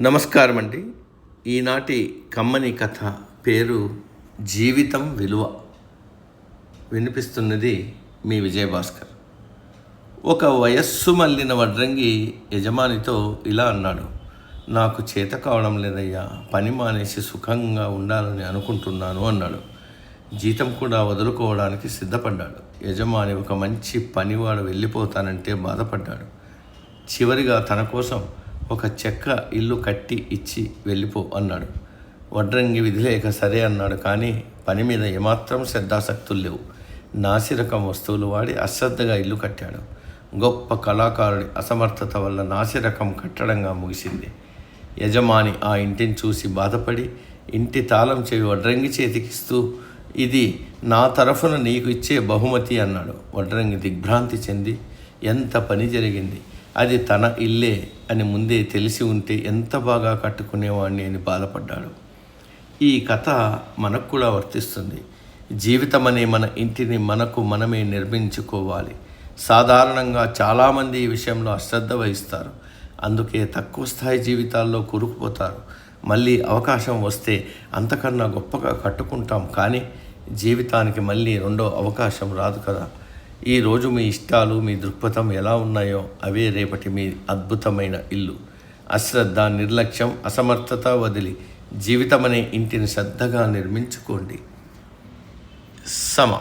నమస్కారం అండి. ఈనాటి కమ్మని కథ పేరు జీవితం విలువ. వినిపిస్తున్నది మీ విజయభాస్కర్. ఒక వయస్సు మళ్ళిన వడ్రంగి యజమానితో ఇలా అన్నాడు. నాకు చేత కావడం లేదయ్యా, పని మానేసి సుఖంగా ఉండాలని అనుకుంటున్నాను అన్నాడు. జీతం కూడా వదులుకోవడానికి సిద్ధపడ్డాడు. యజమాని ఒక మంచి పనివాడు వెళ్ళిపోతానంటే బాధపడ్డాడు. చివరిగా తన కోసం ఒక చెక్క ఇల్లు కట్టి ఇచ్చి వెళ్ళిపో అన్నాడు. వడ్రంగి విధిలేక సరే అన్నాడు. కానీ పని మీద ఏమాత్రం శ్రద్ధాసక్తులు లేవు. నాసిరకం వస్తువులు వాడి అశ్రద్ధగా ఇల్లు కట్టాడు. గొప్ప కళాకారుడి అసమర్థత వల్ల నాసిరకం కట్టడంగా ముగిసింది. యజమాని ఆ ఇంటిని చూసి బాధపడి ఇంటి తాళం చెవి వడ్రంగి చేతికిస్తూ, ఇది నా తరఫున నీకు ఇచ్చే బహుమతి అన్నాడు. వడ్రంగి దిగ్భ్రాంతి చెంది, ఎంత పని జరిగింది, అది తన ఇల్లే అని ముందే తెలిసి ఉంటే ఎంత బాగా కట్టుకునేవాడిని అని బాధపడ్డాడు. ఈ కథ మనకు కూడా వర్తిస్తుంది. జీవితం అనే మన ఇంటిని మనకు మనమే నిర్మించుకోవాలి. సాధారణంగా చాలామంది ఈ విషయంలో అశ్రద్ధ వహిస్తారు. అందుకే తక్కువ స్థాయి జీవితాల్లో కూరుకుపోతారు. మళ్ళీ అవకాశం వస్తే అంతకన్నా గొప్పగా కట్టుకుంటాం, కానీ జీవితానికి మళ్ళీ రెండో అవకాశం రాదు కదా. ఈరోజు మీ ఇష్టాలు, మీ దృక్పథం ఎలా ఉన్నాయో అవే రేపటి మీ అద్భుతమైన ఇల్లు. అశ్రద్ధ, నిర్లక్ష్యం, అసమర్థత వదిలి జీవితం అనే ఇంటిని శ్రద్ధగా నిర్మించుకోండి. సమ